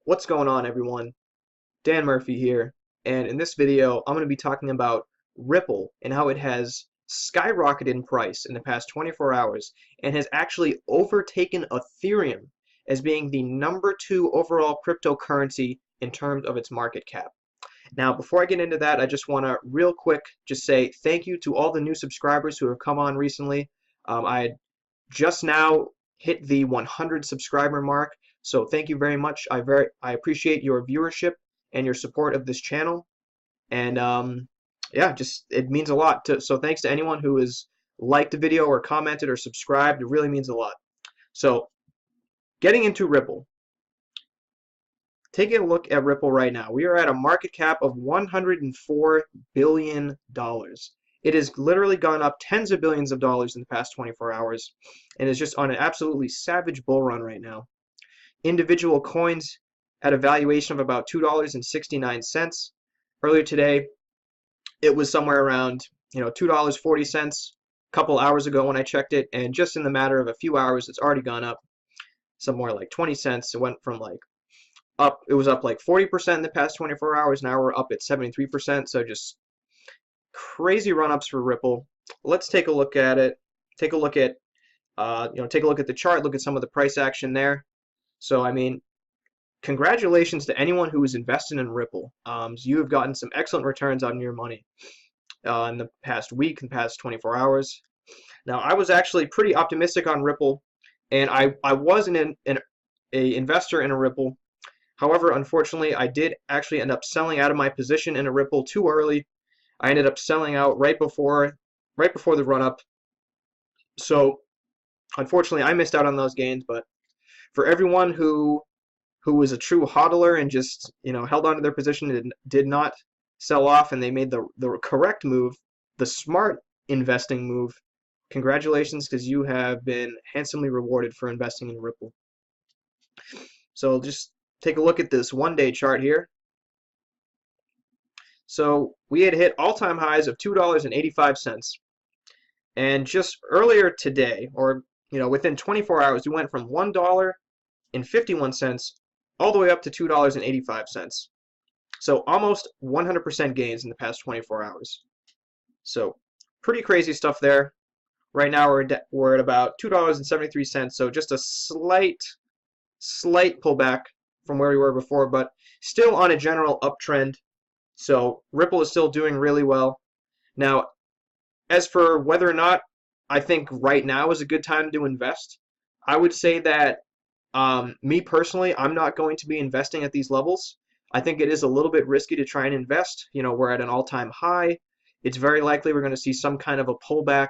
What's going on, everyone? Dan Murphy here, and in this video I'm going to be talking about Ripple and how it has skyrocketed in price in the past 24 hours and has actually overtaken Ethereum as being the #2 overall cryptocurrency in terms of its market cap. Now, before I get into that, I just want to real quick just say thank you to all the new subscribers who have come on recently. I just now hit the 100 subscriber mark, so thank you very much. I appreciate your viewership and your support of this channel, and yeah, just it means a lot. So thanks to anyone who has liked the video or commented or subscribed. It really means a lot. So getting into Ripple. Taking a look at Ripple right now, we are at a market cap of $104 billion. It has literally gone up tens of billions of dollars in the past 24 hours and is just on an absolutely savage bull run right now. Individual coins at a valuation of about $2.69. Earlier today, it was somewhere around $2.40 a couple hours ago when I checked it, and just in the matter of a few hours, it's already gone up somewhere like 20 cents. It went from it was up like 40% in the past 24 hours. Now we're up at 73%. So just crazy run-ups for Ripple. Let's take a look at it. Take a look at the chart. Look at some of the price action there. So I mean, congratulations to anyone who is invested in Ripple. You have gotten some excellent returns on your money in the past week, in the past 24 hours. Now, I was actually pretty optimistic on Ripple, and I was an investor in a Ripple. However, unfortunately, I did actually end up selling out of my position in a Ripple too early. I ended up selling out right before the run-up. So, unfortunately, I missed out on those gains. But for everyone who was a true hodler and just held on to their position and did not sell off, and they made the correct move, the smart investing move, congratulations, because you have been handsomely rewarded for investing in Ripple. So just take a look at this one-day chart here. So we had hit all-time highs of $2.85, and just earlier today, or within 24 hours, we went from $1.51 all the way up to $2.85. So almost 100% gains in the past 24 hours. So pretty crazy stuff there. Right now we're at about $2.73, so just a slight pullback from where we were before, but still on a general uptrend. So Ripple is still doing really well. Now, as for whether or not I think right now is a good time to invest, I would say that me personally, I'm not going to be investing at these levels. I think it is a little bit risky to try and invest. We're at an all-time high. It's very likely we're going to see some kind of a pullback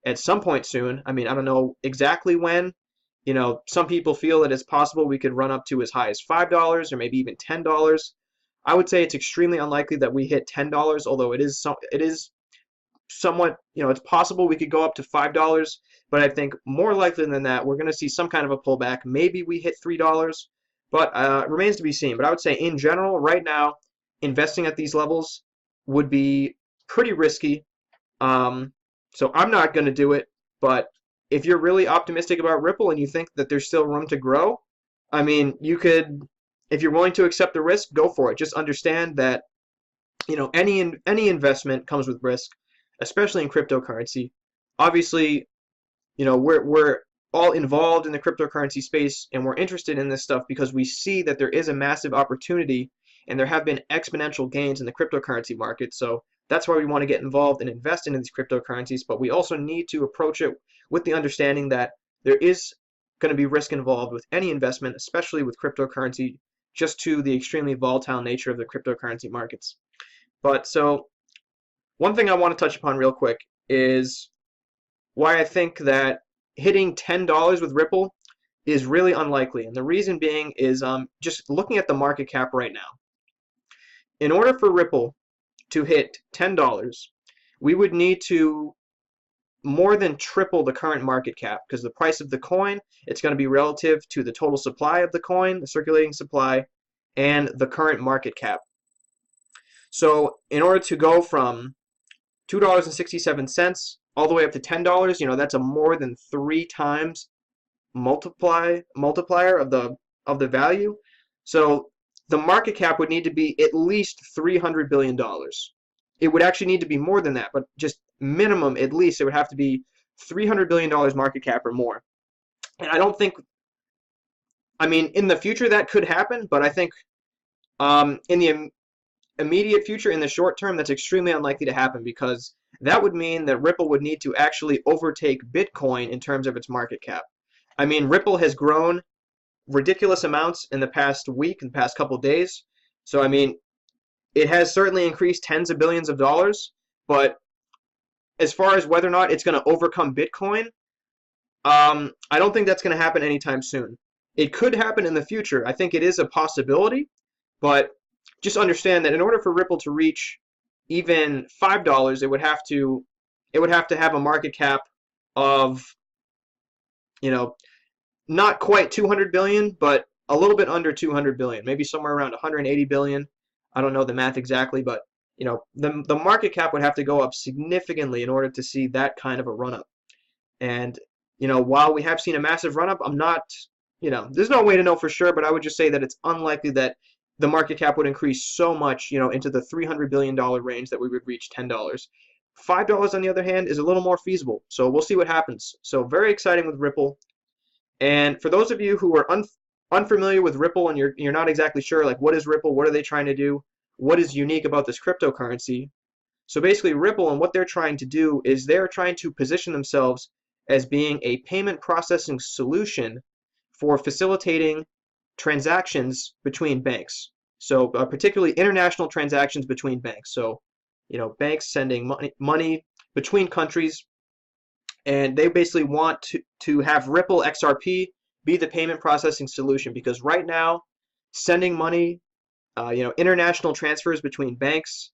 at some point soon. I mean, I don't know exactly when. Some people feel that it's possible we could run up to as high as $5 or maybe even $10. I would say it's extremely unlikely that we hit $10, although it is somewhat, it's possible we could go up to $5, but I think more likely than that, we're going to see some kind of a pullback. Maybe we hit $3, but it remains to be seen. But I would say in general, right now, investing at these levels would be pretty risky. So I'm not going to do it, but if you're really optimistic about Ripple and you think that there's still room to grow, I mean, you could, if you're willing to accept the risk, go for it. Just understand that, any investment comes with risk, especially in cryptocurrency. Obviously, we're all involved in the cryptocurrency space, and we're interested in this stuff because we see that there is a massive opportunity and there have been exponential gains in the cryptocurrency market. So that's why we want to get involved and invest in these cryptocurrencies, but we also need to approach it with the understanding that there is going to be risk involved with any investment, especially with cryptocurrency, just to the extremely volatile nature of the cryptocurrency markets. But so one thing I want to touch upon real quick is why I think that hitting $10 with Ripple is really unlikely. And the reason being is just looking at the market cap right now. In order for Ripple to hit $10, we would need to more than triple the current market cap, because the price of the coin, it's going to be relative to the total supply of the coin, the circulating supply, and the current market cap. So in order to go from $2.67 all the way up to $10, that's a more than 3 times multiplier of the value. So the market cap would need to be at least $300 billion. It would actually need to be more than that, but just minimum, at least, it would have to be $300 billion market cap or more. And I don't think, I mean, in the future that could happen, but I think in the immediate future, in the short term, that's extremely unlikely to happen because that would mean that Ripple would need to actually overtake Bitcoin in terms of its market cap. I mean, Ripple has grown ridiculous amounts in the past week and past couple days. So, I mean, it has certainly increased tens of billions of dollars, but as far as whether or not it's going to overcome Bitcoin, I don't think that's going to happen anytime soon. It could happen in the future. I think it is a possibility, but just understand that in order for Ripple to reach even $5, it would have to have a market cap of, you know, not quite 200 billion, but a little bit under 200 billion, maybe somewhere around 180 billion. I don't know the math exactly, but you know, the market cap would have to go up significantly in order to see that kind of a run up. And you know, while we have seen a massive run up, I'm not, you know, there's no way to know for sure, but I would just say that it's unlikely that the market cap would increase so much, you know, into the $300 billion range that we would reach $10. $5, on the other hand, is a little more feasible. So we'll see what happens. So very exciting with Ripple. And for those of you who are unfamiliar with Ripple and you're not exactly sure, like, what is Ripple? What are they trying to do? What is unique about this cryptocurrency? So basically, Ripple and what they're trying to do is they're trying to position themselves as being a payment processing solution for facilitating transactions between banks. So particularly international transactions between banks. So, you know, banks sending money between countries, and they basically want to have Ripple XRP be the payment processing solution because right now, sending money, you know, international transfers between banks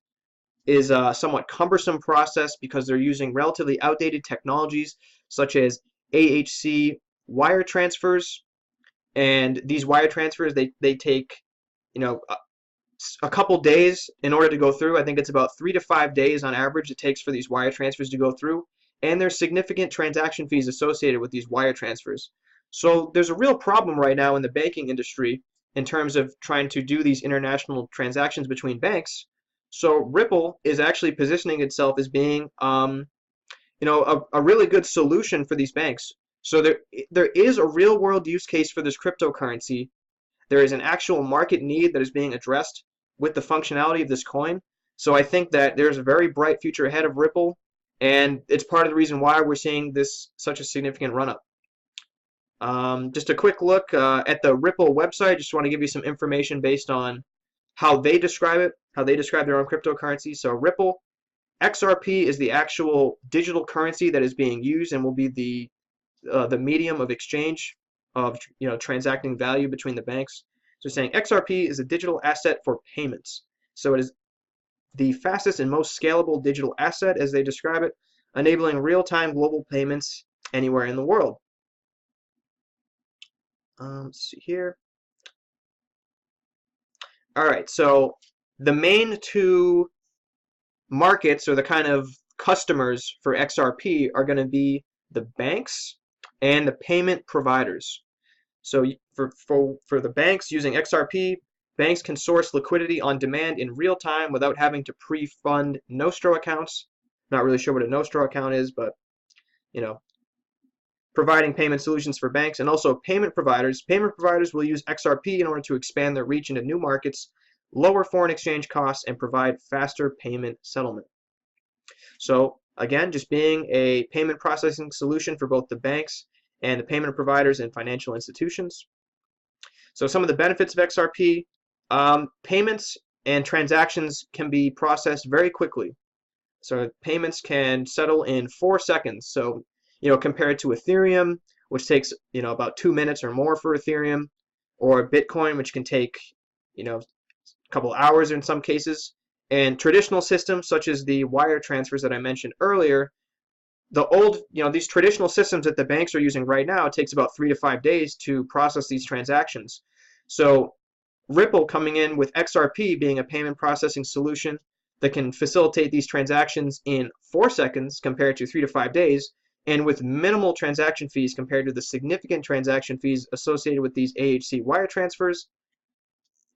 is a somewhat cumbersome process because they're using relatively outdated technologies such as AHC wire transfers. And these wire transfers, they take, you know, a couple days in order to go through. I think it's about 3 to 5 days on average it takes for these wire transfers to go through. And there's significant transaction fees associated with these wire transfers. So there's a real problem right now in the banking industry in terms of trying to do these international transactions between banks. So Ripple is actually positioning itself as being, you know, a really good solution for these banks. So there is a real world use case for this cryptocurrency. There is an actual market need that is being addressed with the functionality of this coin. So I think that there's a very bright future ahead of Ripple, and it's part of the reason why we're seeing this such a significant run up. Just a quick look at the Ripple website. Just want to give you some information based on how they describe it, how they describe their own cryptocurrency. So Ripple XRP is the actual digital currency that is being used and will be the medium of exchange of, you know, transacting value between the banks. So saying XRP is a digital asset for payments. So it is the fastest and most scalable digital asset, as they describe it, enabling real-time global payments anywhere in the world. Let's see here. All right, so the main two markets or the kind of customers for XRP are going to be the banks and the payment providers. So for the banks using XRP, banks can source liquidity on demand in real time without having to pre-fund Nostro accounts. Not really sure what a Nostro account is, but you know, providing payment solutions for banks and also payment providers. Payment providers will use XRP in order to expand their reach into new markets, lower foreign exchange costs, and provide faster payment settlement. So again, just being a payment processing solution for both the banks and the payment providers and financial institutions. So some of the benefits of XRP, payments and transactions can be processed very quickly. So payments can settle in 4 seconds. So, you know, compared to Ethereum, which takes, you know, about 2 minutes or more for Ethereum, or Bitcoin, which can take, you know, a couple hours in some cases. And traditional systems such as the wire transfers that I mentioned earlier, the old, you know, these traditional systems that the banks are using right now, it takes about 3 to 5 days to process these transactions. So Ripple coming in with XRP being a payment processing solution that can facilitate these transactions in 4 seconds compared to 3 to 5 days, and with minimal transaction fees compared to the significant transaction fees associated with these AHC wire transfers,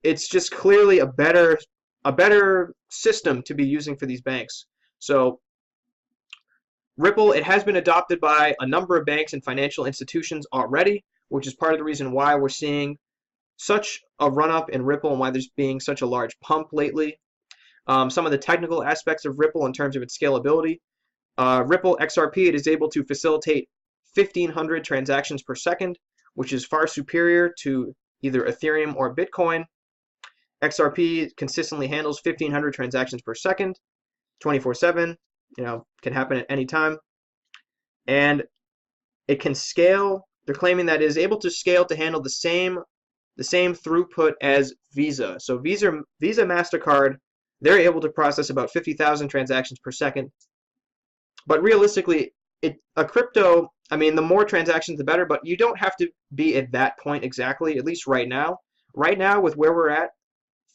it's just clearly a better system to be using for these banks. So Ripple, it has been adopted by a number of banks and financial institutions already, which is part of the reason why we're seeing such a run-up in Ripple and why there's being such a large pump lately. Some of the technical aspects of Ripple in terms of its scalability. Ripple XRP, it is able to facilitate 1,500 transactions per second, which is far superior to either Ethereum or Bitcoin. XRP consistently handles 1,500 transactions per second, 24/7. Can happen at any time. And it can scale. They're claiming that it is able to scale to handle the same throughput as Visa. So Visa, MasterCard, they're able to process about 50,000 transactions per second. But realistically, a crypto, I mean, the more transactions, the better, but you don't have to be at that point exactly, at least right now. Right now, with where we're at,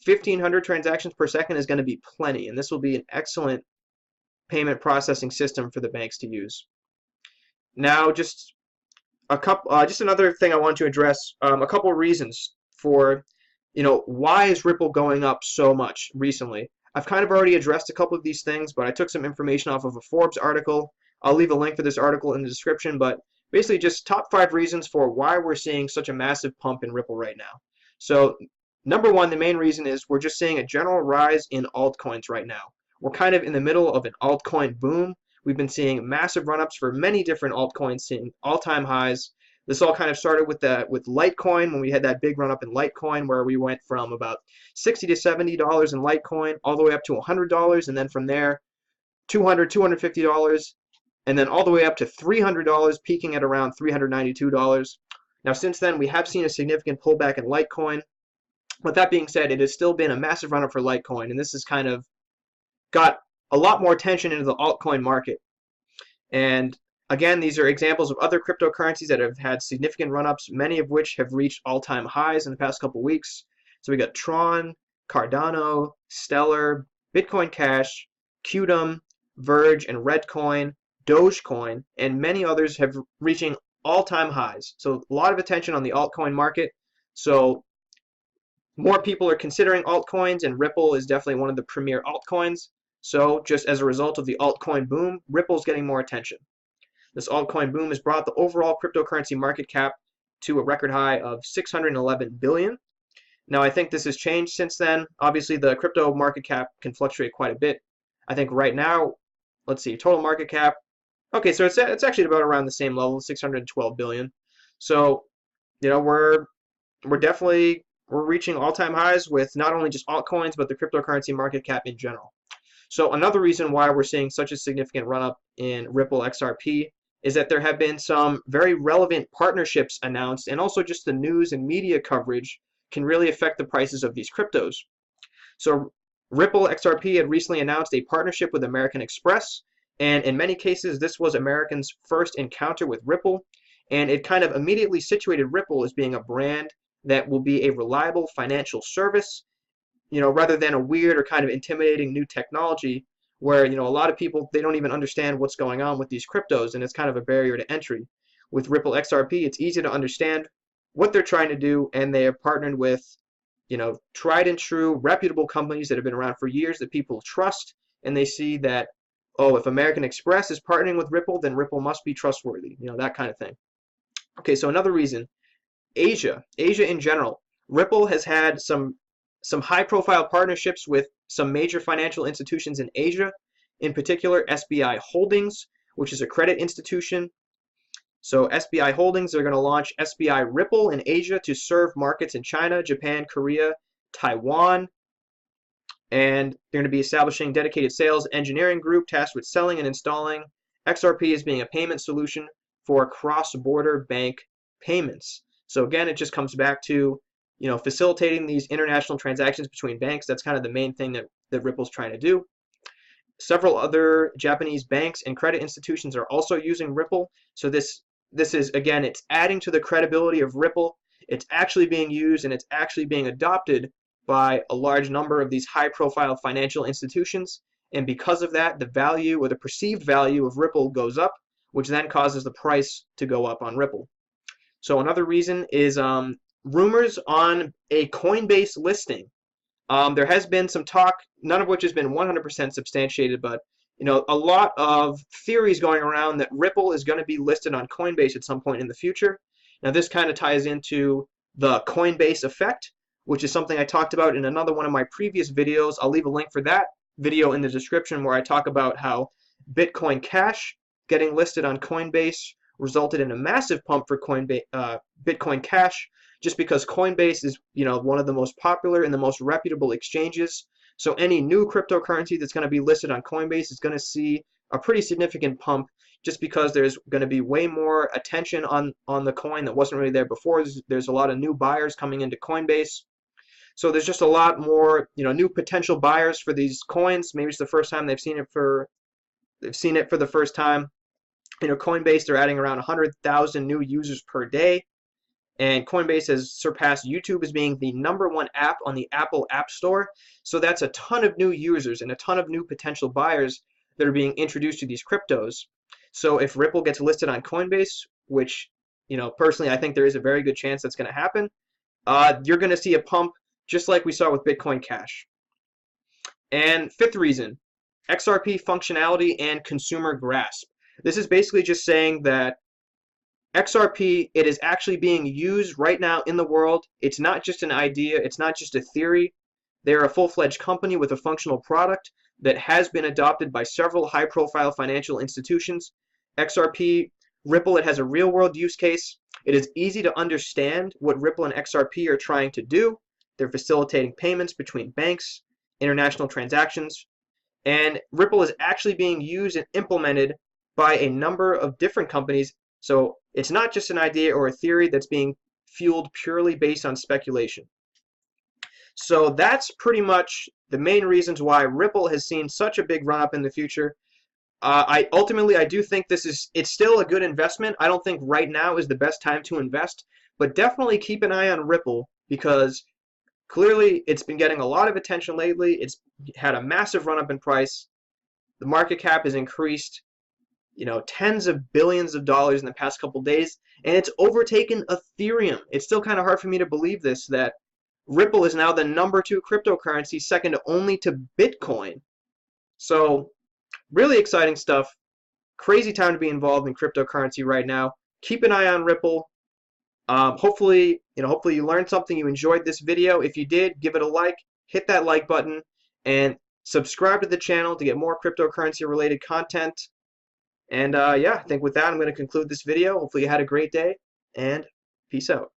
1,500 transactions per second is going to be plenty, and this will be an excellent payment processing system for the banks to use. Now, just another thing I want to address, a couple of reasons for, why is Ripple going up so much recently? I've kind of already addressed a couple of these things, but I took some information off of a Forbes article. I'll leave a link for this article in the description, but basically just top 5 reasons for why we're seeing such a massive pump in Ripple right now. So, number one, the main reason is we're just seeing a general rise in altcoins right now. We're kind of in the middle of an altcoin boom. We've been seeing massive run-ups for many different altcoins, seeing all-time highs. This all kind of started with Litecoin, when we had that big run-up in Litecoin, where we went from about $60 to $70 in Litecoin, all the way up to $100, and then from there, $200, $250, and then all the way up to $300, peaking at around $392. Now, since then, we have seen a significant pullback in Litecoin. With that being said, it has still been a massive run-up for Litecoin, and this has kind of got a lot more attention into the altcoin market. And again, these are examples of other cryptocurrencies that have had significant run-ups, many of which have reached all-time highs in the past couple weeks. So we got Tron, Cardano, Stellar, Bitcoin Cash, Qdom, Verge, and Redcoin, Dogecoin, and many others have reaching all-time highs. So a lot of attention on the altcoin market. So more people are considering altcoins, and Ripple is definitely one of the premier altcoins. So just as a result of the altcoin boom, Ripple's getting more attention. This altcoin boom has brought the overall cryptocurrency market cap to a record high of 611 billion. Now, I think this has changed since then. Obviously, the crypto market cap can fluctuate quite a bit. I think right now, let's see, total market cap. Okay, so it's actually about around the same level, 612 billion. So, we're reaching all-time highs with not only just altcoins, but the cryptocurrency market cap in general. So another reason why we're seeing such a significant run-up in Ripple XRP is that there have been some very relevant partnerships announced, and also just the news and media coverage can really affect the prices of these cryptos. So Ripple XRP had recently announced a partnership with American Express, and in many cases this was Americans' first encounter with Ripple, and it kind of immediately situated Ripple as being a brand that will be a reliable financial service, rather than a weird or kind of intimidating new technology where, a lot of people, they don't even understand what's going on with these cryptos, and it's kind of a barrier to entry. With Ripple XRP, it's easy to understand what they're trying to do, and they have partnered with, tried and true, reputable companies that have been around for years that people trust, and they see that, oh, if American Express is partnering with Ripple, then Ripple must be trustworthy, that kind of thing. Okay, so another reason, Asia in general. Ripple has had some high-profile partnerships with some major financial institutions in Asia, in particular SBI Holdings, which is a credit institution. So SBI Holdings, they're going to launch SBI Ripple in Asia to serve markets in China, Japan, Korea, Taiwan, and they're going to be establishing dedicated sales engineering group tasked with selling and installing XRP as being a payment solution for cross-border bank payments. So again, it just comes back to facilitating these international transactions between banks. That's kind of the main thing that Ripple's trying to do. Several other Japanese banks and credit institutions are also using Ripple. So this is, again, it's adding to the credibility of Ripple. It's actually being used and it's actually being adopted by a large number of these high-profile financial institutions. And because of that, the value or the perceived value of Ripple goes up, which then causes the price to go up on Ripple. So another reason is rumors on a Coinbase listing. There has been some talk, none of which has been 100% substantiated, but a lot of theories going around that Ripple is going to be listed on Coinbase at some point in the future. Now, this kind of ties into the Coinbase Effect, which is something I talked about in another one of my previous videos. I'll leave a link for that video in the description where I talk about how Bitcoin Cash getting listed on Coinbase resulted in a massive pump for Bitcoin Cash, just because Coinbase is one of the most popular and the most reputable exchanges. So any new cryptocurrency that's going to be listed on Coinbase is going to see a pretty significant pump, just because there's going to be way more attention on the coin that wasn't really there before. There's a lot of new buyers coming into Coinbase. So there's just a lot more new potential buyers for these coins. Maybe it's the first time they've seen it for the first time. Coinbase, they're adding around 100,000 new users per day. And Coinbase has surpassed YouTube as being the #1 app on the Apple App Store. So that's a ton of new users and a ton of new potential buyers that are being introduced to these cryptos. So if Ripple gets listed on Coinbase, which, personally I think there is a very good chance that's going to happen, you're going to see a pump just like we saw with Bitcoin Cash. And fifth reason, XRP functionality and consumer grasp. This is basically just saying that XRP, it is actually being used right now in the world. It's not just an idea. It's not just a theory. They're a full-fledged company with a functional product that has been adopted by several high-profile financial institutions. XRP, Ripple, it has a real-world use case. It is easy to understand what Ripple and XRP are trying to do. They're facilitating payments between banks, international transactions, and Ripple is actually being used and implemented by a number of different companies. So it's not just an idea or a theory that's being fueled purely based on speculation. So that's pretty much the main reasons why Ripple has seen such a big run up in the future. I do think it's still a good investment. I don't think right now is the best time to invest, but definitely keep an eye on Ripple, because clearly it's been getting a lot of attention lately. It's had a massive run up in price. The market cap has increased tens of billions of dollars in the past couple days, and it's overtaken Ethereum. It's still kind of hard for me to believe this, that Ripple is now the #2 cryptocurrency, second only to Bitcoin. So really exciting stuff. Crazy time to be involved in cryptocurrency right now. Keep an eye on Ripple. Hopefully you learned something, you enjoyed this video. If you did, give it a like, hit that like button, and subscribe to the channel to get more cryptocurrency related content. And yeah, I think with that, I'm going to conclude this video. Hopefully you had a great day, and peace out.